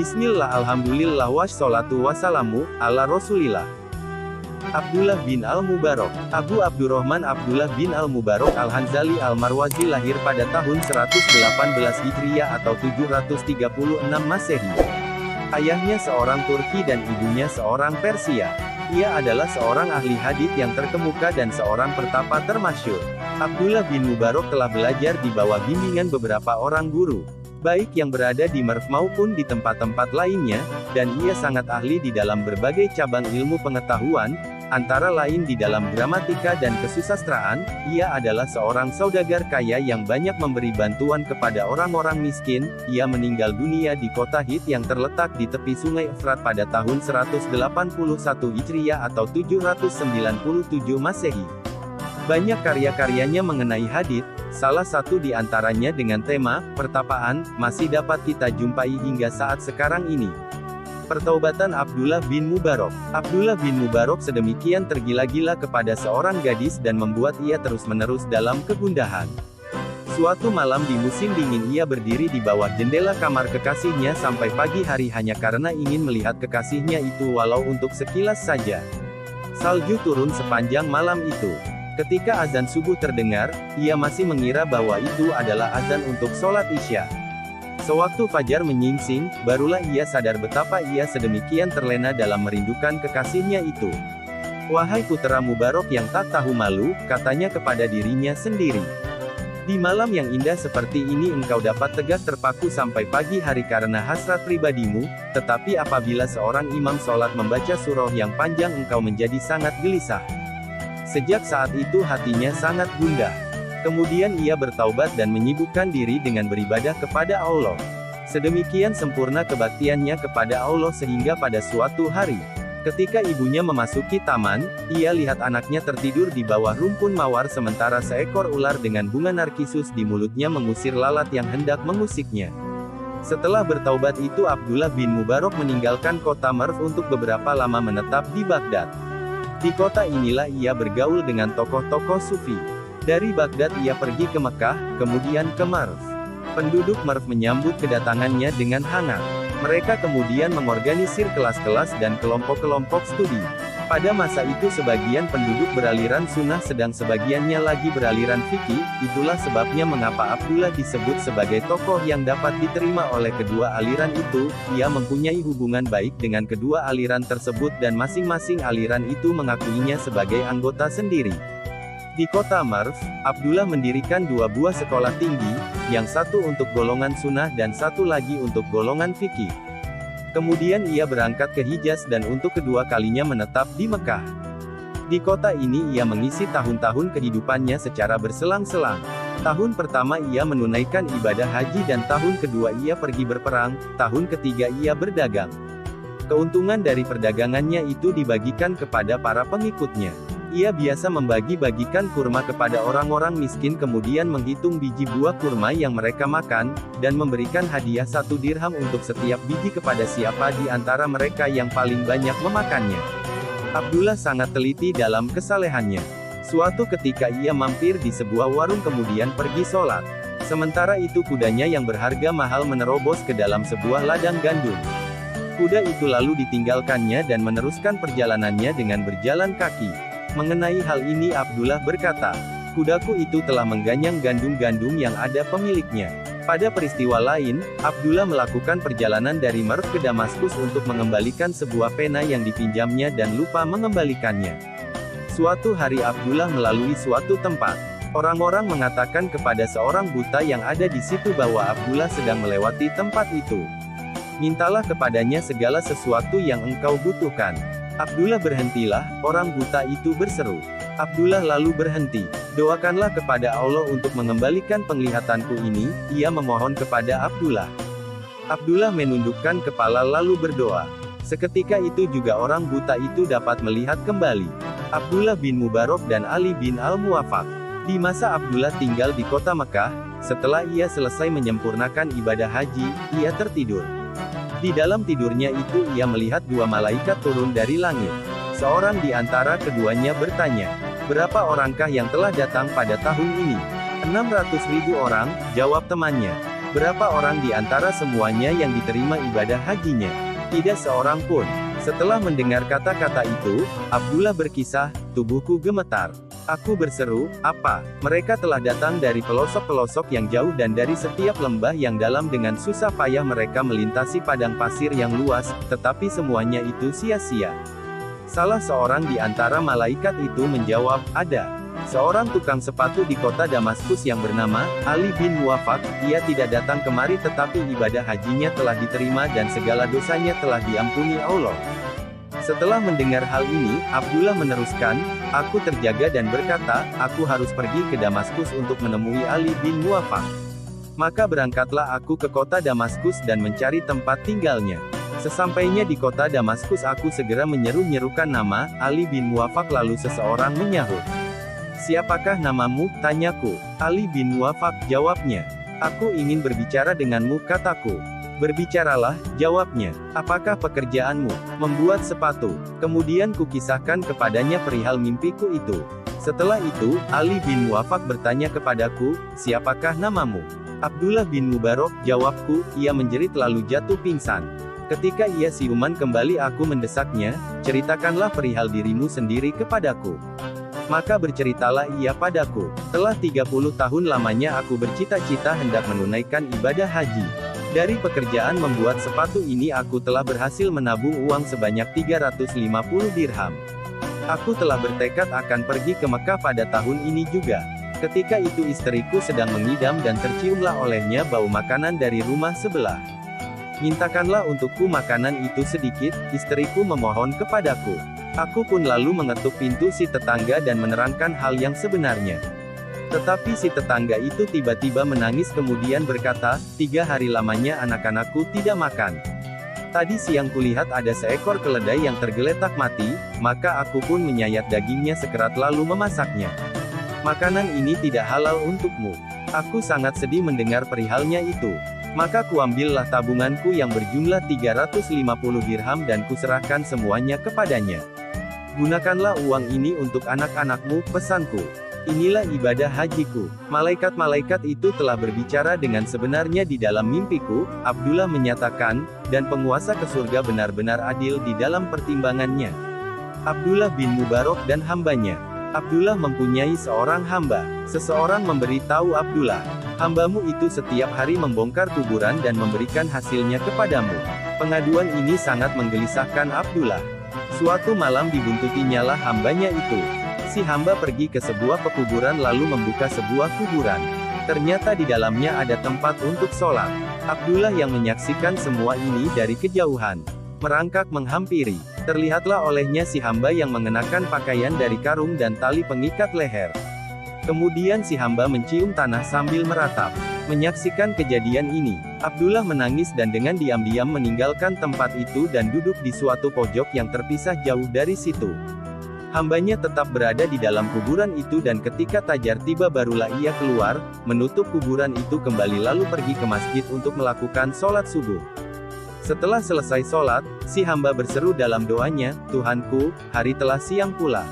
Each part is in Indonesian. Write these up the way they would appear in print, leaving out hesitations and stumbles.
Bismillah, alhamdulillah, wassalatu wassalamu ala Rasulillah. Abdullah bin Al-Mubarak. Abu Abdurrahman Abdullah bin Al-Mubarak Al-Hanzali Al-Marwazi lahir pada tahun 118 Hijriah atau 736 Masehi. Ayahnya seorang Turki dan ibunya seorang Persia. Ia adalah seorang ahli hadits yang terkemuka dan seorang pertapa termasyhur. Abdullah bin Mubarak telah belajar di bawah bimbingan beberapa orang guru, baik yang berada di Merv maupun di tempat-tempat lainnya, dan ia sangat ahli di dalam berbagai cabang ilmu pengetahuan, antara lain di dalam gramatika dan kesusastraan. Ia adalah seorang saudagar kaya yang banyak memberi bantuan kepada orang-orang miskin. Ia meninggal dunia di kota Hit yang terletak di tepi sungai Efrat pada tahun 181 Hijriah atau 797 Masehi. Banyak karya-karyanya mengenai hadits, salah satu di antaranya dengan tema pertapaan, masih dapat kita jumpai hingga saat sekarang ini. Pertaubatan Abdullah bin Mubarak. Abdullah bin Mubarak sedemikian tergila-gila kepada seorang gadis dan membuat ia terus-menerus dalam kegundahan. Suatu malam di musim dingin ia berdiri di bawah jendela kamar kekasihnya sampai pagi hari hanya karena ingin melihat kekasihnya itu walau untuk sekilas saja. Salju turun sepanjang malam itu. Ketika azan subuh terdengar, ia masih mengira bahwa itu adalah azan untuk sholat Isya. Sewaktu fajar menyingsing, barulah ia sadar betapa ia sedemikian terlena dalam merindukan kekasihnya itu. "Wahai putera Mubarak yang tak tahu malu," katanya kepada dirinya sendiri. "Di malam yang indah seperti ini engkau dapat tegak terpaku sampai pagi hari karena hasrat pribadimu, tetapi apabila seorang imam sholat membaca surah yang panjang engkau menjadi sangat gelisah." Sejak saat itu hatinya sangat gundah. Kemudian ia bertaubat dan menyibukkan diri dengan beribadah kepada Allah. Sedemikian sempurna kebaktiannya kepada Allah sehingga pada suatu hari, ketika ibunya memasuki taman, ia lihat anaknya tertidur di bawah rumpun mawar sementara seekor ular dengan bunga narkisus di mulutnya mengusir lalat yang hendak mengusiknya. Setelah bertaubat itu Abdullah bin Mubarak meninggalkan kota Merv untuk beberapa lama menetap di Baghdad. Di kota inilah ia bergaul dengan tokoh-tokoh sufi. Dari Baghdad ia pergi ke Mekah, kemudian ke Merv. Penduduk Merv menyambut kedatangannya dengan hangat. Mereka kemudian mengorganisir kelas-kelas dan kelompok-kelompok studi. Pada masa itu sebagian penduduk beraliran sunnah sedang sebagiannya lagi beraliran fikih. Itulah sebabnya mengapa Abdullah disebut sebagai tokoh yang dapat diterima oleh kedua aliran itu. Ia mempunyai hubungan baik dengan kedua aliran tersebut dan masing-masing aliran itu mengakuinya sebagai anggota sendiri. Di kota Merv, Abdullah mendirikan dua buah sekolah tinggi, yang satu untuk golongan sunnah dan satu lagi untuk golongan fikih. Kemudian ia berangkat ke Hijaz dan untuk kedua kalinya menetap di Mekah. Di kota ini ia mengisi tahun-tahun kehidupannya secara berselang-selang. Tahun pertama ia menunaikan ibadah haji dan tahun kedua ia pergi berperang, tahun ketiga ia berdagang. Keuntungan dari perdagangannya itu dibagikan kepada para pengikutnya. Ia biasa membagi-bagikan kurma kepada orang-orang miskin kemudian menghitung biji buah kurma yang mereka makan, dan memberikan hadiah 1 dirham untuk setiap biji kepada siapa di antara mereka yang paling banyak memakannya. Abdullah sangat teliti dalam kesalehannya. Suatu ketika ia mampir di sebuah warung kemudian pergi sholat. Sementara itu kudanya yang berharga mahal menerobos ke dalam sebuah ladang gandum. Kuda itu lalu ditinggalkannya dan meneruskan perjalanannya dengan berjalan kaki. Mengenai hal ini Abdullah berkata, "Kudaku itu telah mengganyang gandum-gandum yang ada pemiliknya." Pada peristiwa lain, Abdullah melakukan perjalanan dari Merv ke Damaskus untuk mengembalikan sebuah pena yang dipinjamnya dan lupa mengembalikannya. Suatu hari Abdullah melalui suatu tempat. Orang-orang mengatakan kepada seorang buta yang ada di situ bahwa Abdullah sedang melewati tempat itu. "Mintalah kepadanya segala sesuatu yang engkau butuhkan." "Abdullah berhentilah," orang buta itu berseru. Abdullah lalu berhenti. "Doakanlah kepada Allah untuk mengembalikan penglihatanku ini," ia memohon kepada Abdullah. Abdullah menundukkan kepala lalu berdoa. Seketika itu juga orang buta itu dapat melihat kembali. Abdullah bin Mubarak dan Ali bin Al-Muwafaq. Di masa Abdullah tinggal di kota Mekah, setelah ia selesai menyempurnakan ibadah haji, ia tertidur. Di dalam tidurnya itu ia melihat 2 malaikat turun dari langit. Seorang di antara keduanya bertanya, "Berapa orangkah yang telah datang pada tahun ini?" 600.000 orang, jawab temannya. Berapa orang di antara semuanya yang diterima ibadah hajinya? Tidak seorang pun. Setelah mendengar kata-kata itu, Abdullah berkisah, tubuhku gemetar. Aku berseru, apa? Mereka telah datang dari pelosok-pelosok yang jauh dan dari setiap lembah yang dalam dengan susah payah mereka melintasi padang pasir yang luas, tetapi semuanya itu sia-sia. Salah seorang di antara malaikat itu menjawab, ada. Seorang tukang sepatu di kota Damaskus yang bernama Ali bin Muwafaq, ia tidak datang kemari tetapi ibadah hajinya telah diterima dan segala dosanya telah diampuni Allah. Setelah mendengar hal ini, Abdullah meneruskan, aku terjaga dan berkata, aku harus pergi ke Damaskus untuk menemui Ali bin Muwafaq. Maka berangkatlah aku ke kota Damaskus dan mencari tempat tinggalnya. Sesampainya di kota Damaskus aku segera menyeru-nyerukan nama Ali bin Muwafaq lalu seseorang menyahut. Siapakah namamu? Tanyaku. Ali bin Muwafaq, jawabnya. Aku ingin berbicara denganmu, kataku. Berbicaralah, jawabnya. Apakah pekerjaanmu? Membuat sepatu. Kemudian kukisahkan kepadanya perihal mimpiku itu. Setelah itu, Ali bin Muwafaq bertanya kepadaku, siapakah namamu? Abdullah bin Mubarak, jawabku, ia menjerit lalu jatuh pingsan. Ketika ia siuman kembali aku mendesaknya, ceritakanlah perihal dirimu sendiri kepadaku. Maka berceritalah ia padaku, telah 30 tahun lamanya aku bercita-cita hendak menunaikan ibadah haji. Dari pekerjaan membuat sepatu ini aku telah berhasil menabung uang sebanyak 350 dirham. Aku telah bertekad akan pergi ke Mekah pada tahun ini juga. Ketika itu istriku sedang mengidam dan terciumlah olehnya bau makanan dari rumah sebelah. Mintakanlah untukku makanan itu sedikit, istriku memohon kepadaku. Aku pun lalu mengetuk pintu si tetangga dan menerangkan hal yang sebenarnya. Tetapi si tetangga itu tiba-tiba menangis kemudian berkata, 3 hari lamanya anak-anakku tidak makan. Tadi siang kulihat ada seekor keledai yang tergeletak mati, maka aku pun menyayat dagingnya sekerat lalu memasaknya. Makanan ini tidak halal untukmu. Aku sangat sedih mendengar perihalnya itu. Maka kuambillah tabunganku yang berjumlah 350 dirham dan kuserahkan semuanya kepadanya. Gunakanlah uang ini untuk anak-anakmu, pesanku. Inilah ibadah hajiku. Malaikat-malaikat itu telah berbicara dengan sebenarnya di dalam mimpiku, Abdullah menyatakan, dan penguasa ke surga benar-benar adil di dalam pertimbangannya. Abdullah bin Mubarak dan hambanya. Abdullah mempunyai seorang hamba. Seseorang memberitahu Abdullah, hambamu itu setiap hari membongkar kuburan dan memberikan hasilnya kepadamu. Pengaduan ini sangat menggelisahkan Abdullah. Suatu malam dibuntutinyalah hambanya itu. Si hamba pergi ke sebuah pekuburan lalu membuka sebuah kuburan. Ternyata di dalamnya ada tempat untuk sholat. Abdullah yang menyaksikan semua ini dari kejauhan. Merangkak menghampiri. Terlihatlah olehnya si hamba yang mengenakan pakaian dari karung dan tali pengikat leher. Kemudian si hamba mencium tanah sambil meratap. Menyaksikan kejadian ini, Abdullah menangis dan dengan diam-diam meninggalkan tempat itu dan duduk di suatu pojok yang terpisah jauh dari situ. Hambanya tetap berada di dalam kuburan itu dan ketika tajar tiba barulah ia keluar, menutup kuburan itu kembali lalu pergi ke masjid untuk melakukan sholat subuh. Setelah selesai sholat, si hamba berseru dalam doanya, Tuhanku, hari telah siang pula.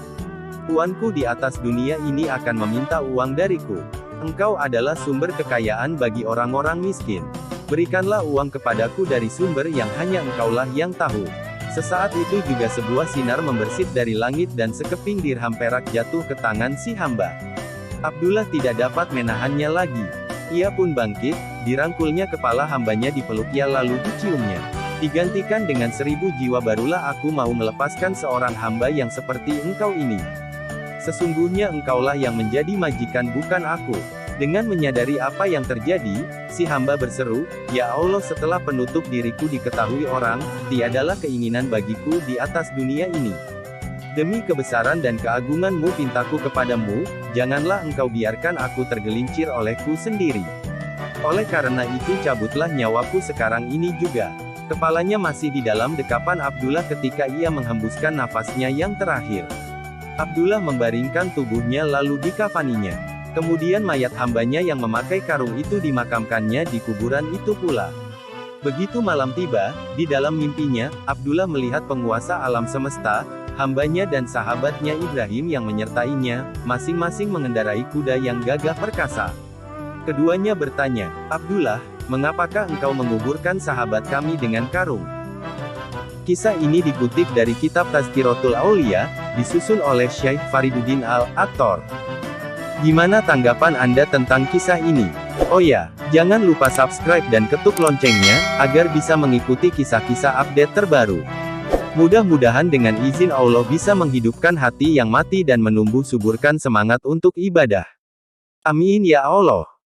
Tuanku di atas dunia ini akan meminta uang dariku. Engkau adalah sumber kekayaan bagi orang-orang miskin. Berikanlah uang kepadaku dari sumber yang hanya engkaulah yang tahu. Sesaat itu juga sebuah sinar membersit dari langit dan sekeping dirham perak jatuh ke tangan si hamba. Abdullah tidak dapat menahannya lagi. Ia pun bangkit, dirangkulnya kepala hambanya dipeluknya lalu diciumnya. Digantikan dengan 1000 jiwa barulah aku mau melepaskan seorang hamba yang seperti engkau ini. Sesungguhnya engkaulah yang menjadi majikan bukan aku. Dengan menyadari apa yang terjadi, si hamba berseru, Ya Allah setelah penutup diriku diketahui orang, tiadalah keinginan bagiku di atas dunia ini. Demi kebesaran dan keagunganmu pintaku kepadamu, janganlah engkau biarkan aku tergelincir olehku sendiri. Oleh karena itu cabutlah nyawaku sekarang ini juga. Kepalanya masih di dalam dekapan Abdullah ketika ia menghembuskan nafasnya yang terakhir. Abdullah membaringkan tubuhnya lalu dikafaninya. Kemudian mayat hambanya yang memakai karung itu dimakamkannya di kuburan itu pula. Begitu malam tiba, di dalam mimpinya, Abdullah melihat penguasa alam semesta, hambanya dan sahabatnya Ibrahim yang menyertainya, masing-masing mengendarai kuda yang gagah perkasa. Keduanya bertanya, Abdullah, Mengapakah engkau menguburkan sahabat kami dengan karung? Kisah ini dikutip dari kitab Tazkiratul Aulia, disusun oleh Syekh Fariduddin Al-Aktor. Gimana tanggapan Anda tentang kisah ini? Oh ya, jangan lupa subscribe dan ketuk loncengnya, agar bisa mengikuti kisah-kisah update terbaru. Mudah-mudahan dengan izin Allah bisa menghidupkan hati yang mati dan menumbuh suburkan semangat untuk ibadah. Amin ya Allah.